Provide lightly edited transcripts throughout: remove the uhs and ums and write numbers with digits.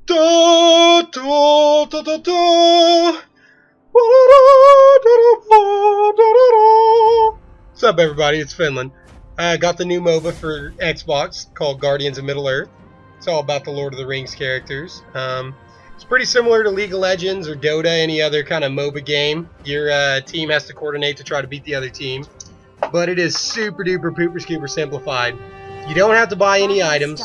Da, da, da, da, da. What's up, everybody? It's Finland. I got the new MOBA for Xbox called Guardians of Middle-earth. It's all about the Lord of the Rings characters. It's pretty similar to League of Legends or Dota, any other kind of MOBA game. Your team has to coordinate to try to beat the other team. But it is super duper pooper scooper simplified. You don't have to buy any items.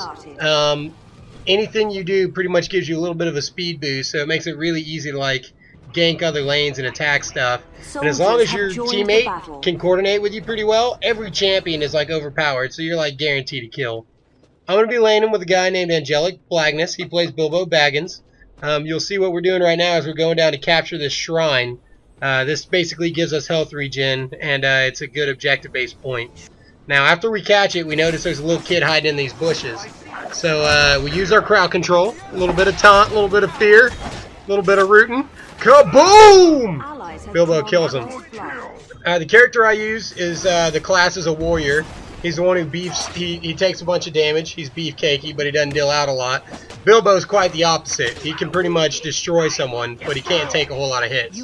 Anything you do pretty much gives you a little bit of a speed boost, so it makes it really easy to like gank other lanes and attack stuff. And as long as your teammate can coordinate with you pretty well, every champion is like overpowered, so you're like guaranteed to kill. I'm going to be laning with a guy named Angelic Blagness. He plays Bilbo Baggins. You'll see what we're doing right now is we're going down to capture this shrine. This basically gives us health regen, and it's a good objective-based point. Now, after we catch it, we notice there's a little kid hiding in these bushes. So we use our crowd control, a little bit of taunt, a little bit of fear, a little bit of rooting. Kaboom! Bilbo kills him. The character I use is the class is a warrior. He's the one who beefs. He takes a bunch of damage. He's beefcakey, but he doesn't deal out a lot. Bilbo's quite the opposite. He can pretty much destroy someone, but he can't take a whole lot of hits.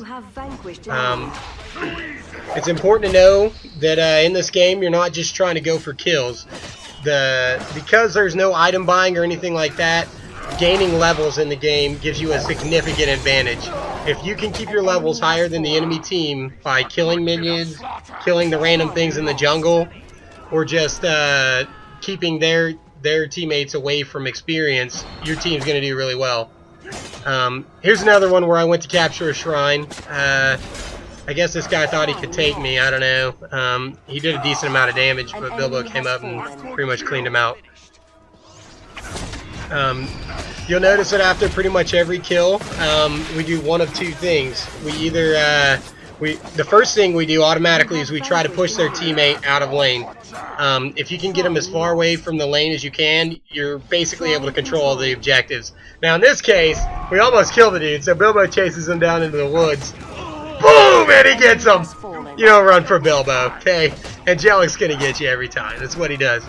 It's important to know that in this game, you're not just trying to go for kills. Because there's no item buying or anything like that, gaining levels in the game gives you a significant advantage. If you can keep your levels higher than the enemy team by killing minions, killing the random things in the jungle, or just keeping their teammates away from experience, your team's going to do really well. Here's another one where I went to capture a shrine. I guess this guy thought he could take me, I don't know. He did a decent amount of damage, but Bilbo came up and pretty much cleaned him out. You'll notice that after pretty much every kill, we do one of two things. We either, the first thing we do automatically is we try to push their teammate out of lane. If you can get them as far away from the lane as you can, you're basically able to control all the objectives. Now in this case, we almost kill the dude, so Bilbo chases him down into the woods. Boom! And he gets him! You don't run for Bilbo, okay? Angelic's gonna get you every time. That's what he does.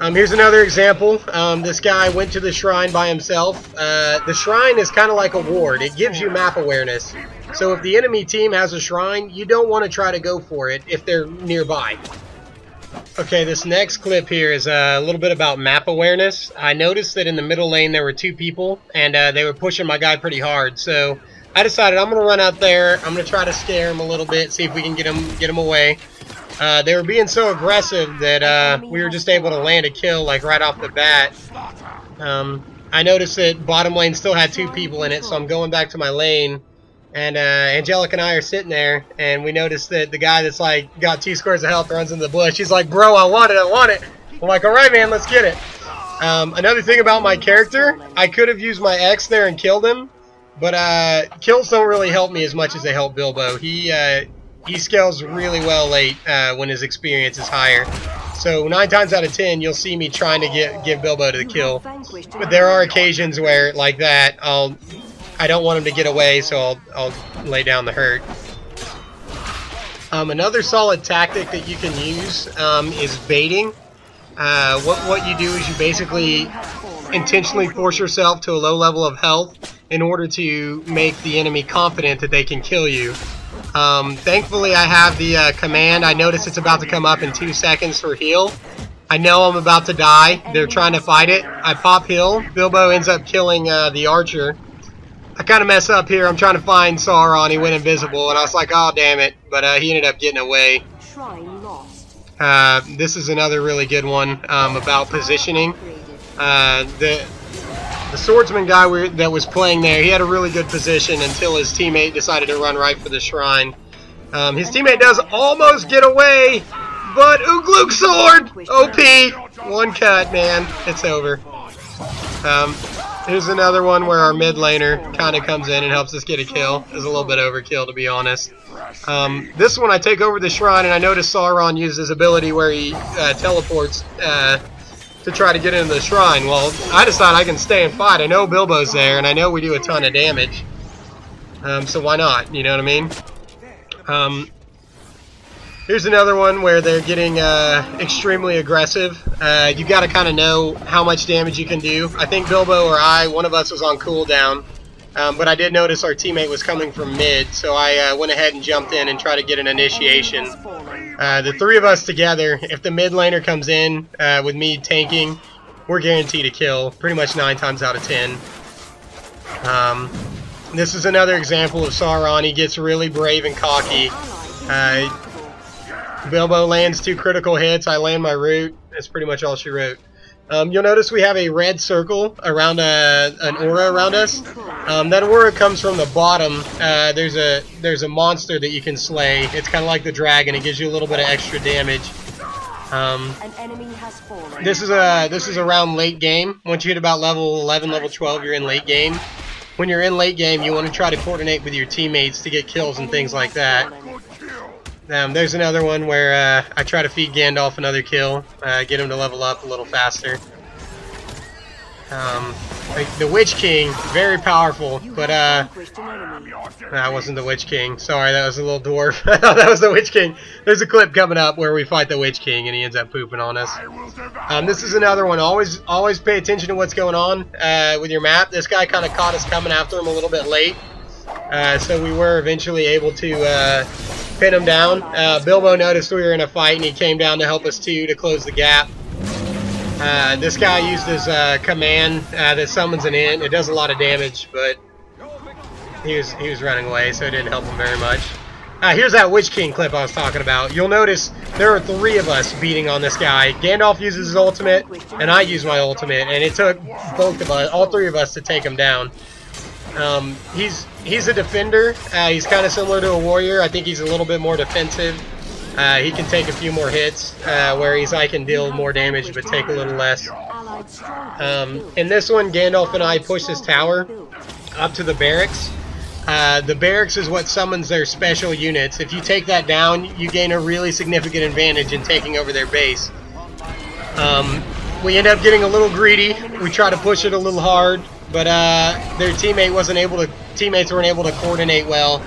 Here's another example. This guy went to the shrine by himself. The shrine is kind of like a ward. It gives you map awareness. So if the enemy team has a shrine, you don't want to try to go for it if they're nearby. Okay, this next clip here is a little bit about map awareness. I noticed that in the middle lane there were two people, and they were pushing my guy pretty hard. So I decided I'm going to run out there. I'm going to try to scare him a little bit, see if we can get him away. They were being so aggressive that we were just able to land a kill like right off the bat. I noticed that bottom lane still had two people in it, so I'm going back to my lane. And Angelic and I are sitting there, and we noticed that the guy that's like got 2 squares of health runs into the bush. He's like, "Bro, I want it, I want it." I'm like, "All right, man, let's get it." Another thing about my character, I could have used my X there and killed him, but kills don't really help me as much as they help Bilbo. He scales really well late when his experience is higher. So 9 times out of 10, you'll see me trying to give Bilbo to the kill. But there are occasions where, like that, I don't want him to get away, so I'll lay down the hurt. Another solid tactic that you can use is baiting. What you do is you basically intentionally force yourself to a low level of health in order to make the enemy confident that they can kill you. Thankfully, I have the command. I notice it's about to come up in 2 seconds for heal. I know I'm about to die. They're trying to fight it. I pop heal. Bilbo ends up killing the archer. I kind of mess up here. I'm trying to find Sauron. He went invisible, and I was like, "Oh, damn it!" But he ended up getting away. This is another really good one about positioning. The swordsman guy that was playing there, he had a really good position until his teammate decided to run right for the shrine. His teammate does almost get away, but Ugluk sword! OP! One cut, man. It's over. Here's another one where our mid laner kind of comes in and helps us get a kill. It's a little bit overkill, to be honest. This one I take over the shrine, and I notice Sauron uses his ability where he teleports to try to get into the shrine. Well, I decide I can stay and fight. I know Bilbo's there, and I know we do a ton of damage. So why not? You know what I mean? Here's another one where they're getting extremely aggressive. You got to kind of know how much damage you can do. I think Bilbo or one of us was on cooldown, but I did notice our teammate was coming from mid, so I went ahead and jumped in and tried to get an initiation. The three of us together, if the mid laner comes in with me tanking, we're guaranteed a kill, pretty much 9 times out of 10. This is another example of Sauron. He gets really brave and cocky. Bilbo lands 2 critical hits. I land my root. That's pretty much all she wrote. You'll notice we have a red circle around an aura around us. That aura comes from the bottom. There's a monster that you can slay. It's kind of like the dragon. It gives you a little bit of extra damage. This is around late game. Once you hit about level 11, level 12, you're in late game. When you're in late game, you want to try to coordinate with your teammates to get kills and things like that. There's another one where I try to feed Gandalf another kill, get him to level up a little faster. The Witch King, very powerful, but that wasn't the Witch King. Sorry, that was a little dwarf. That was the Witch King. There's a clip coming up where we fight the Witch King and he ends up pooping on us. This is another one. Always pay attention to what's going on with your map. This guy kind of caught us coming after him a little bit late, so we were eventually able to pin him down. Bilbo noticed we were in a fight and he came down to help us too, to close the gap. This guy used his command that summons an int. It does a lot of damage, but he was running away, so it didn't help him very much. Here's that Witch King clip I was talking about. You'll notice there are 3 of us beating on this guy. Gandalf uses his ultimate, and I use my ultimate, and it took both of us, all 3 of us, to take him down. He's a defender. He's kind of similar to a warrior. I think he's a little bit more defensive. He can take a few more hits, whereas I can deal more damage but take a little less. In this one, Gandalf and I push this tower up to the barracks. The barracks is what summons their special units. If you take that down, you gain a really significant advantage in taking over their base. We end up getting a little greedy. We try to push it a little hard, but their teammates weren't able to coordinate well.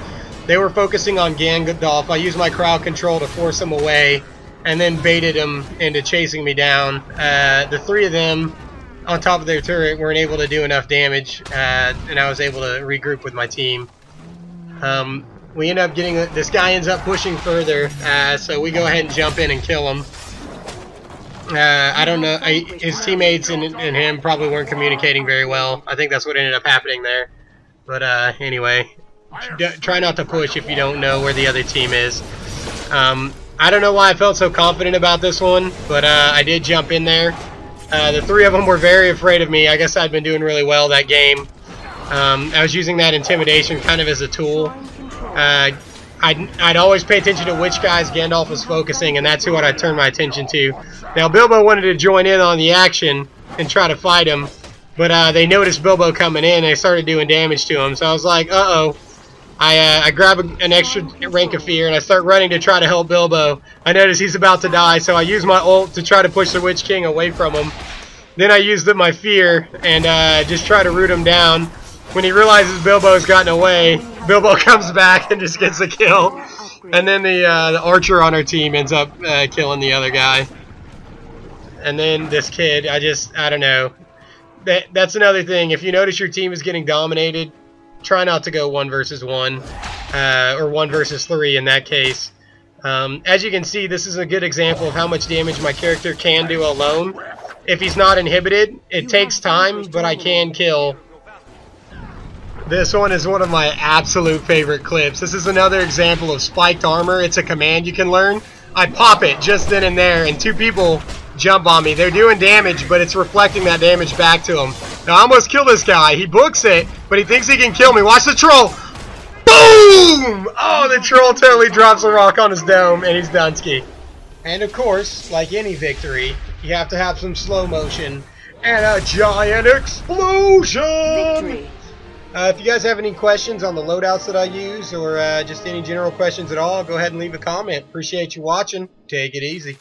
They were focusing on Gandalf. I used my crowd control to force him away, and then baited him into chasing me down. The 3 of them, on top of their turret, weren't able to do enough damage, and I was able to regroup with my team. We end up getting, this guy ends up pushing further, so we go ahead and jump in and kill him. I don't know, his teammates and him probably weren't communicating very well. I think that's what ended up happening there. But anyway, try not to push if you don't know where the other team is. I don't know why I felt so confident about this one, but I did jump in there. The 3 of them were very afraid of me. I guess I'd been doing really well that game. I was using that intimidation kind of as a tool. I'd always pay attention to which guys Gandalf was focusing, and that's who I'd turn my attention to. Now, Bilbo wanted to join in on the action and try to fight him, but they noticed Bilbo coming in and they started doing damage to him. So I was like, uh-oh. I grab an extra rank of fear and I start running to try to help Bilbo. I notice he's about to die, so I use my ult to try to push the Witch King away from him. Then I use my fear and just try to root him down. When he realizes Bilbo's gotten away, Bilbo comes back and just gets a kill. And then the archer on our team ends up killing the other guy. And then this kid, I don't know. That's another thing. If you notice your team is getting dominated, try not to go 1 versus 1, or 1 versus 3 in that case. As you can see, this is a good example of how much damage my character can do alone. If he's not inhibited, it takes time, but I can kill. This one is one of my absolute favorite clips. This is another example of spiked armor. It's a command you can learn. I pop it just then and there, and 2 people jump on me. They're doing damage, but it's reflecting that damage back to them. Now, I almost kill this guy. He books it, but he thinks he can kill me. Watch the troll. Boom! Oh, the troll totally drops a rock on his dome, and he's done-ski. And, of course, like any victory, you have to have some slow motion and a giant explosion! Victory. If you guys have any questions on the loadouts that I use, or just any general questions at all, go ahead and leave a comment. Appreciate you watching. Take it easy.